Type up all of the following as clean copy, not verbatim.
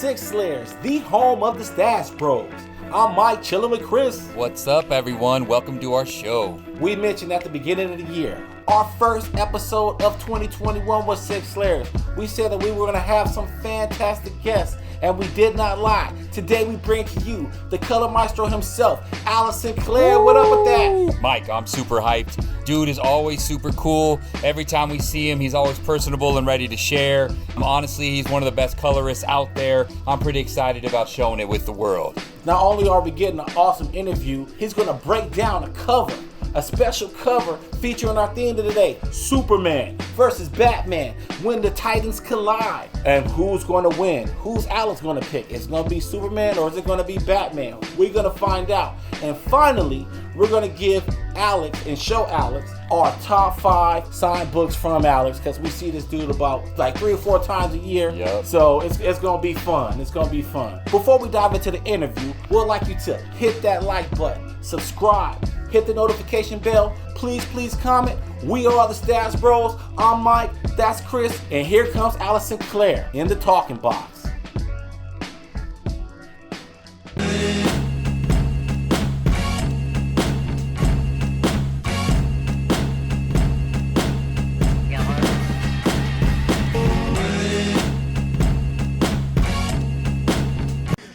Six Slayers, the home of the Stash Bros. I'm Mike, chilling with Chris. What's up, everyone? Welcome to our show. We mentioned at the beginning of the year, our first episode of 2021 was Six Slayers. We said that we were going to have some fantastic guests, and we did not lie. Today we bring to you the color maestro himself, Alex Sinclair. What up with that? Mike, I'm super hyped. Dude is always super cool. Every time we see him, he's always personable and ready to share. Honestly, he's one of the best colorists out there. I'm pretty excited about showing it with the world. Not only are we getting an awesome interview, he's going to break down a cover. A special cover featuring our theme of the day, Superman versus Batman, when the Titans collide. And who's going to win? Who's Alex going to pick? Is it going to be Superman or is it going to be Batman? We're going to find out. And finally, we're going to give Alex and show Alex our top 5 signed books from Alex, because we see this dude about like 3 or 4 times a year. Yep. So it's going to be fun. It's going to be fun. Before we dive into the interview, we'd like you to hit that like button, subscribe, hit the notification bell. Please comment. We are the Stash Bros. I'm Mike, that's Chris, and here comes Alex Sinclair in the talking box.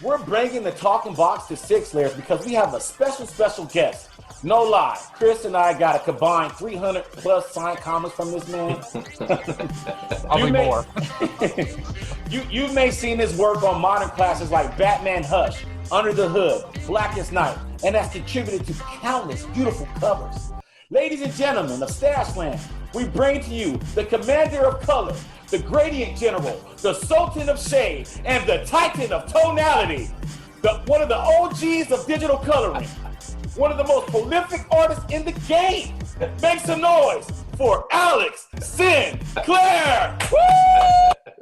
We're bringing the talking box to Six Slayers because we have a special guest. No lie, Chris and I got a combined 300 plus signed comics from this man. Probably more. You may have seen his work on modern classics like Batman Hush, Under the Hood, Blackest Night, and that's contributed to countless beautiful covers. Ladies and gentlemen of Stashland, we bring to you the Commander of Color, the Gradient General, the Sultan of Shade, and the Titan of Tonality. One of the OGs of digital coloring. One of the most prolific artists in the game. Make some noise for Alex Sinclair. Woo!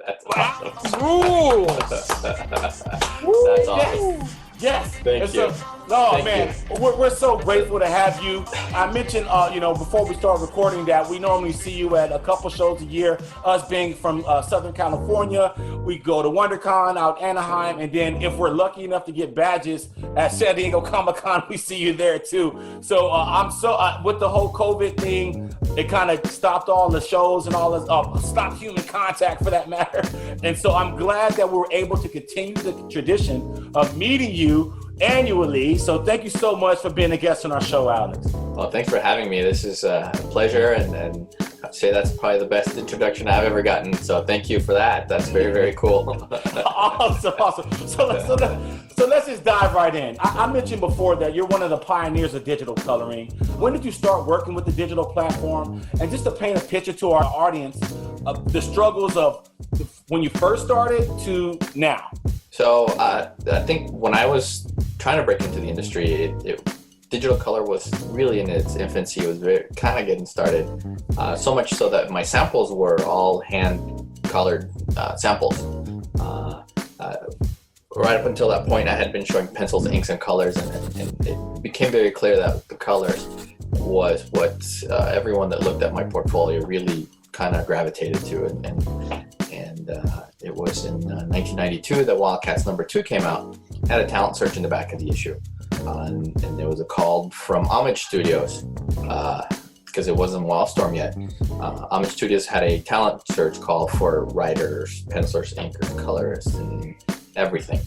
That's awesome. Rules. That's awesome. Yes. Thank you. Thank you. We're so grateful to have you. I mentioned, before we start recording that we normally see you at a couple shows a year. Us being from Southern California, we go to WonderCon out Anaheim, and then if we're lucky enough to get badges at San Diego Comic-Con, we see you there too. So I'm with the whole COVID thing, it kind of stopped all the shows and all this, stopped human contact for that matter. And so I'm glad that we were able to continue the tradition of meeting you annually. So thank you so much for being a guest on our show, Alex. Well, thanks for having me. This is a pleasure, and I'd say that's probably the best introduction I've ever gotten. So thank you for that. That's very cool. Awesome. So let's just dive right in. I mentioned before that you're one of the pioneers of digital coloring. When did you start working with the digital platform? And just to paint a picture to our audience of the struggles of when you first started to now. So I think when I was trying to break into the industry, digital color was really in its infancy. It was kind of getting started. So much so that my samples were all hand-colored samples. Right up until that point, I had been showing pencils, inks, and colors, and it became very clear that the colors was what everyone that looked at my portfolio really kind of gravitated to. And it was in 1992 that Wildcats #2 came out. Had a talent search in the back of the issue, and there was a call from Homage Studios because it wasn't Wildstorm yet. Homage Studios had a talent search call for writers, pencilers, inkers, colorists, and everything.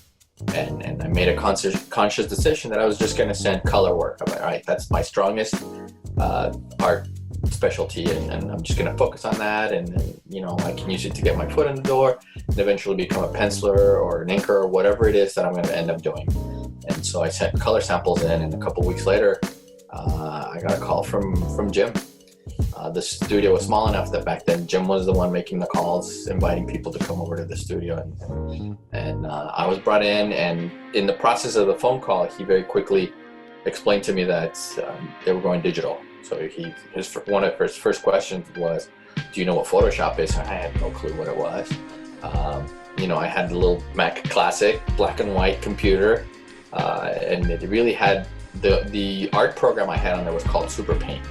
And I made a conscious decision that I was just going to send color work. I'm like, all right, that's my strongest art specialty, and I'm just going to focus on that, and I can use it to get my foot in the door and eventually become a penciler or an inker or whatever it is that I'm going to end up doing. And so I sent color samples in, and a couple weeks later I got a call from Jim. The studio was small enough that back then Jim was the one making the calls, inviting people to come over to the studio, and I was brought in the process of the phone call, he very quickly explained to me that they were going digital. So one of his first questions was, do you know what Photoshop is? I had no clue what it was. I had a little Mac Classic black and white computer, and it really had the art program I had on there was called Super Paint.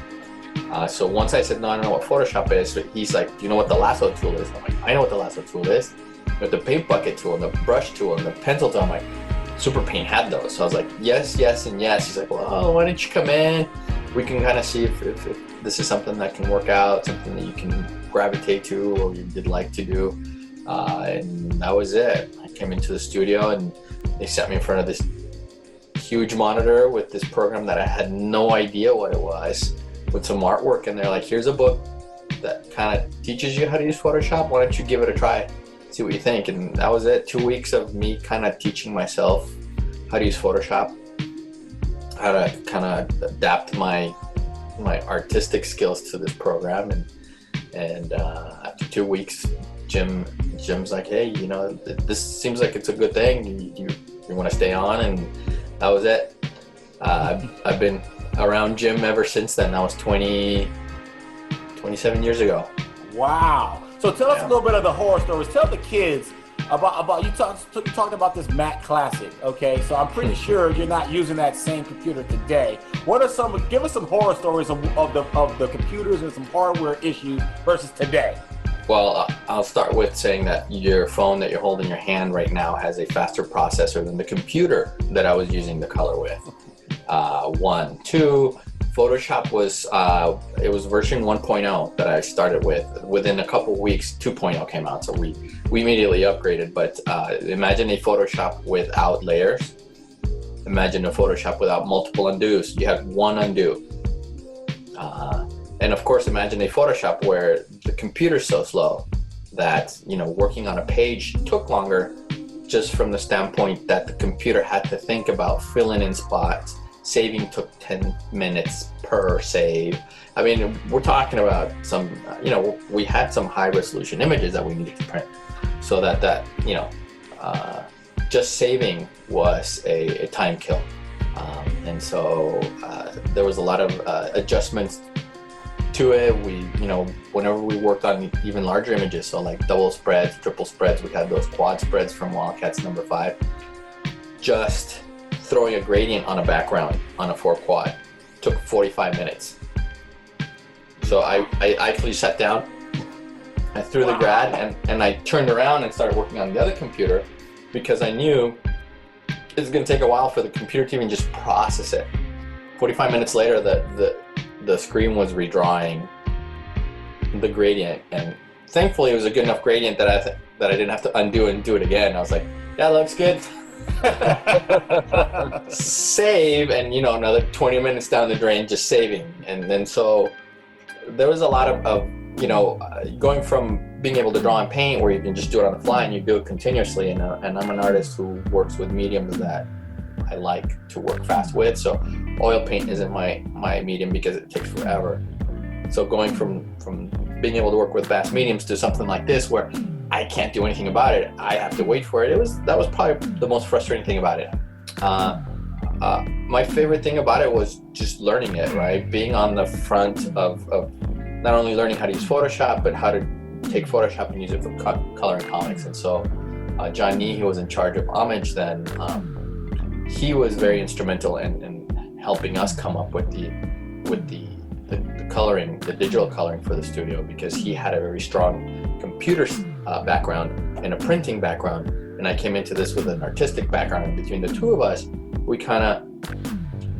So once I said, no, I don't know what Photoshop is, he's like, do you know what the lasso tool is? I'm like, I know what the lasso tool is. with the paint bucket tool and the brush tool and the pencil tool. I'm like, Super Paint had those. So I was like, yes, yes, and yes. He's like, well, why don't you come in? We can kind of see if this is something that can work out, something that you can gravitate to or you'd like to do. And that was it. I came into the studio and they sat me in front of this huge monitor with this program that I had no idea what it was, with some artwork, and they're like, here's a book that kind of teaches you how to use Photoshop. Why don't you give it a try, see what you think? And that was it. 2 weeks of me kind of teaching myself how to use Photoshop, how to kind of adapt my artistic skills to this program. And after 2 weeks, Jim's like, hey, you know, this seems like it's a good thing. You want to stay on? And that was it. I've been around Jim ever since then. That was 27 years ago. Wow. So tell us a little bit of the horror stories. Tell the kids about you talked about this Mac Classic, okay? So I'm pretty sure you're not using that same computer today. Give us some horror stories of the computers and some hardware issues versus today. Well, I'll start with saying that your phone that you're holding in your hand right now has a faster processor than the computer that I was using the color with. 1. 2, Photoshop was version 1.0 that I started with. Within a couple weeks, 2.0 came out, so we immediately upgraded. But imagine a Photoshop without layers. Imagine a Photoshop without multiple undos. You had one undo. And of course, imagine a Photoshop where the computer's so slow that, you know, working on a page took longer, just from the standpoint that the computer had to think about filling in spots. Saving took 10 minutes per save. I mean, we're talking about some, you know, we had some high resolution images that we needed to print. So that you know, just saving was a time kill. And so there was a lot of adjustments to it. You know, whenever we worked on even larger images, so like double spreads, triple spreads, we had those quad spreads from Wildcats number 5. Just throwing a gradient on a background on a 4 quad took 45 minutes. So I actually sat down, I threw the grad, and I turned around and started working on the other computer, because I knew it's going to take a while for the computer to even just process it. 45 minutes later, the screen was redrawing the gradient, and thankfully it was a good enough gradient that I didn't have to undo and do it again. I was like, yeah, looks good. Save, and you know, another 20 minutes down the drain just saving. And then so there was a lot of you know, going from being able to draw on paint where you can just do it on the fly and you do it continuously, and I'm an artist who works with mediums that I like to work fast with. So oil paint isn't my medium because it takes forever. So going from being able to work with fast mediums to something like this where I can't do anything about it, I have to wait for it. That was probably the most frustrating thing about it. My favorite thing about it was just learning it, right? Being on the front of not only learning how to use Photoshop, but how to take Photoshop and use it for color and comics. And so John Nee, who was in charge of Homage then, he was very instrumental in helping us come up with the coloring, the digital coloring for the studio, because he had a very strong computer background and a printing background, and I came into this with an artistic background. And between the two of us, we kind of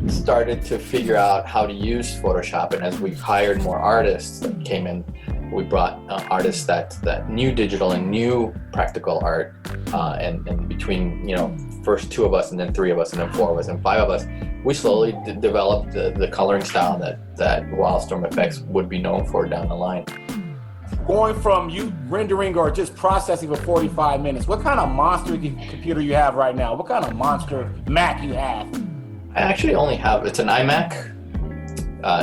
started to figure out how to use Photoshop. And as we hired more artists that came in, we brought artists that knew digital and knew practical art, and between, you know, first 2 of us, and then 3 of us, and then 4 of us, and 5 of us, we slowly developed the coloring style that Wildstorm Effects would be known for down the line. Going from you rendering or just processing for 45 minutes, what kind of monster computer you have right now? What kind of monster Mac you have? I actually only have, it's an iMac.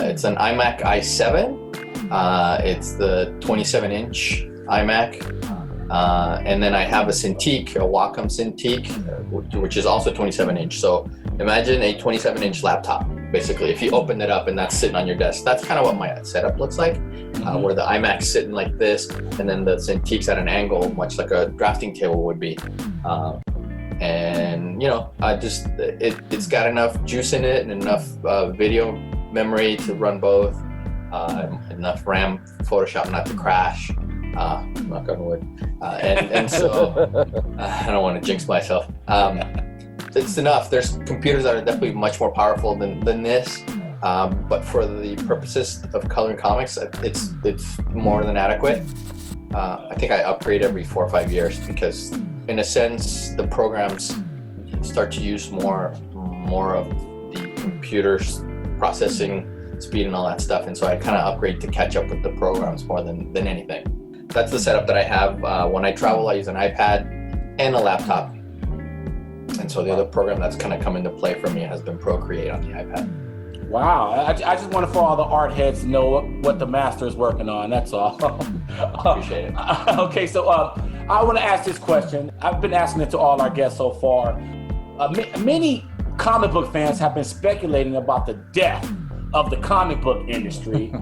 It's an iMac i7. It's the 27-inch iMac. And then I have a Cintiq, a Wacom Cintiq, which is also 27-inch. So imagine a 27-inch laptop, basically, if you open it up and that's sitting on your desk. That's kind of what my setup looks like, where the iMac's sitting like this, and then the Cintiq's at an angle, much like a drafting table would be. And, you know, it's got enough juice in it and enough video memory to run both, enough RAM, Photoshop not to crash. knock on wood. And so I don't want to jinx myself. It's enough. There's computers that are definitely much more powerful than this. But for the purposes of coloring comics, it's more than adequate. I think I upgrade every 4 or 5 years because, in a sense, the programs start to use more of the computer's processing speed and all that stuff, and so I kind of upgrade to catch up with the programs more than anything. That's the setup that I have. When I travel, I use an iPad and a laptop, and so the other program that's kind of come into play for me has been Procreate on the iPad. Wow, I just want for all the art heads to know what the master is working on. That's all. Appreciate it. Okay, so I want to ask this question. I've been asking it to all our guests so far. Many comic book fans have been speculating about the death of the comic book industry.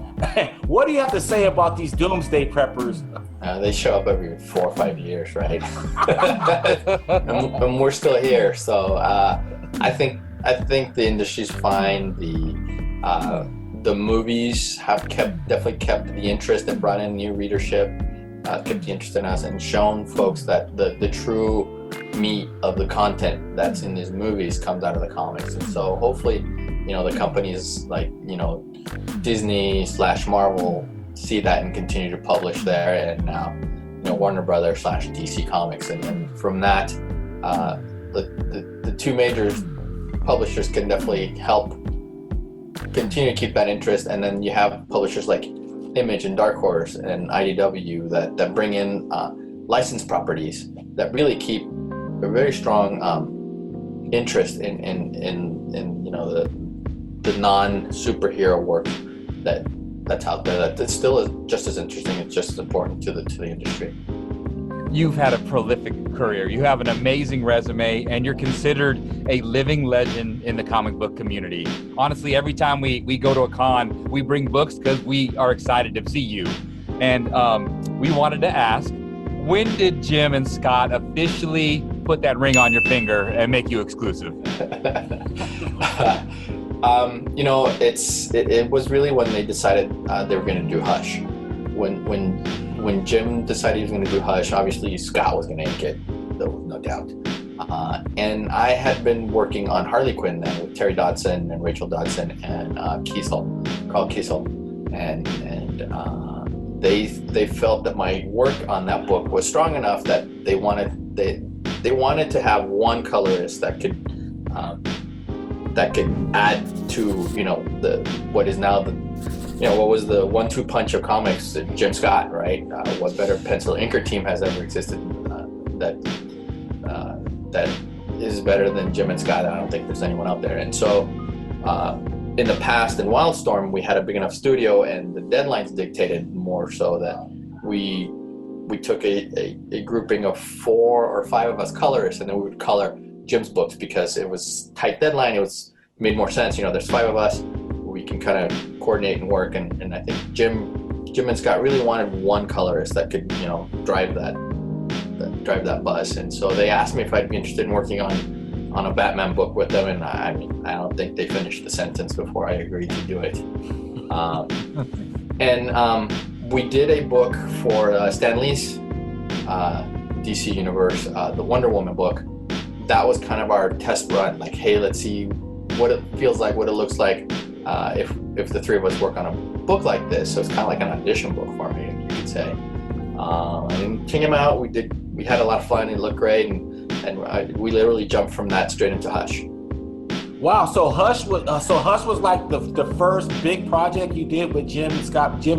What do you have to say about these doomsday preppers? They show up every 4 or 5 years, right? and we're still here. So I think the industry's fine. The movies have definitely kept the interest and brought in new readership, kept the interest in us, and shown folks that the true meat of the content that's in these movies comes out of the comics. And so hopefully, the companies like, Disney / Marvel see that and continue to publish there, and now, Warner Brothers / DC Comics. And then from that, the two major publishers can definitely help continue to keep that interest. And then you have publishers like Image and Dark Horse and IDW that bring in licensed properties that really keep a very strong interest in the non-superhero work that's out there. That still is just as interesting. It's just as important to the industry. You've had a prolific career. You have an amazing resume, and you're considered a living legend in the comic book community. Honestly, every time we go to a con, we bring books because we are excited to see you. And we wanted to ask, when did Jim and Scott officially put that ring on your finger and make you exclusive? It was really when they decided they were going to do Hush. When Jim decided he was going to do Hush, obviously Scott was going to ink it, no doubt. And I had been working on Harley Quinn then with Terry Dodson and Rachel Dodson and Carl Kiesel, and they felt that my work on that book was strong enough that they wanted to have one colorist that could add to what is now what was the 1-2 punch of comics, Jim Scott, right? What better pencil inker team has ever existed that is better than Jim and Scott? I don't think there's anyone out there. And so in the past in Wildstorm, we had a big enough studio and the deadlines dictated more so that we took a grouping of 4 or 5 of us colorists, and then we would color Jim's books because it was tight deadline. It made more sense. There's 5 of us. We can kind of coordinate and work, and I think Jim and Scott really wanted one colorist that could drive that buzz. And so they asked me if I'd be interested in working on a Batman book with them, and I don't think they finished the sentence before I agreed to do it. We did a book for Stan Lee's DC Universe, the Wonder Woman book. That was kind of our test run, like, hey, let's see what it feels like, what it looks like if the 3 of us work on a book like this. So it's kind of like an audition book for me, you could say. And it came out. We had a lot of fun. It looked great, and we literally jumped from that straight into Hush. Wow, so Hush was like the first big project you did with Jim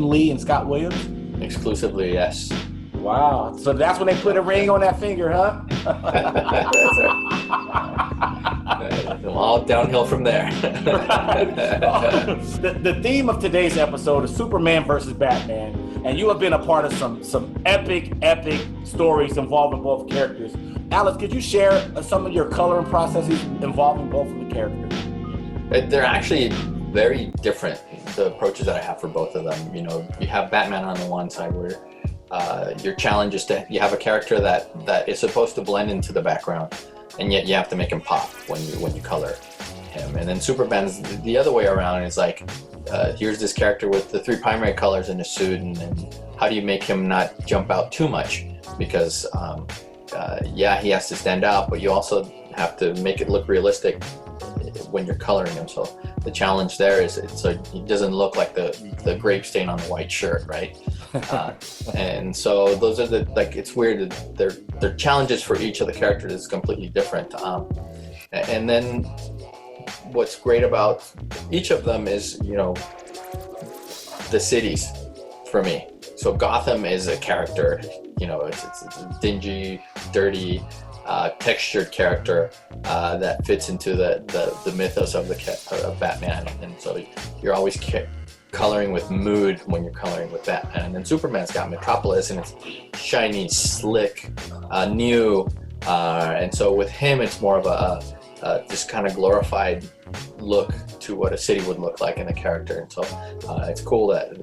Lee and Scott Williams? Exclusively, yes. Wow, so that's when they put a ring on that finger, huh? That's right. All downhill from there. The theme of today's episode is Superman versus Batman, and you have been a part of some epic stories involving both characters. Alex, could you share some of your coloring processes involving both of the characters? They're actually very different, the approaches that I have for both of them. You have Batman on the one side where your challenge is you have a character that is supposed to blend into the background, and yet you have to make him pop when you color him. And then Superman's the other way around. Is like, here's this character with the 3 primary colors in his suit, and how do you make him not jump out too much? Because yeah, he has to stand out, but you also have to make it look realistic when you're coloring him. So the challenge there is so he doesn't look like the grape stain on the white shirt, right? And so those are it's weird that they're challenges for each of the characters is completely different. And then what's great about each of them is, the cities for me. So Gotham is a character, it's a dingy, dirty, textured character that fits into the mythos of of Batman. And so you're always coloring with mood when you're coloring with Batman. And then Superman's got Metropolis, and it's shiny, slick, new. And so with him, it's more of a just kind of glorified look to what a city would look like in a character. And so it's cool that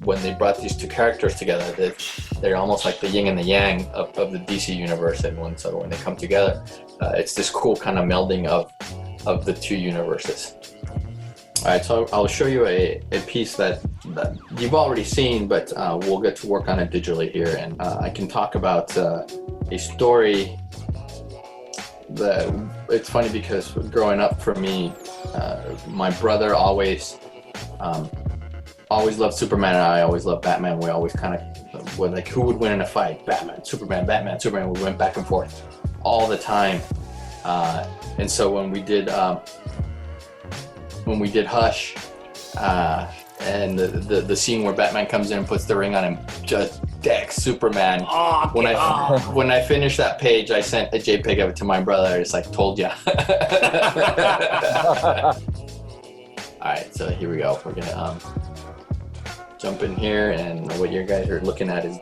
when they brought these two characters together, they're almost like the yin and the yang of the DC universe. And when they come together, it's this cool kind of melding of the two universes. All right, so I'll show you a piece that you've already seen, but we'll get to work on it digitally here. And I can talk about a story that it's funny because growing up for me, my brother always loved Superman and I always loved Batman. We always kind of were like, who would win in a fight? Batman, Superman, Batman, Superman. We went back and forth all the time. And so when we did Hush, and the scene where Batman comes in and puts the ring on him, just decks Superman. Oh, when I finished that page, I sent a JPEG of it to my brother. It's like, told ya. All right, so here we go. We're gonna jump in here, and what you guys are looking at is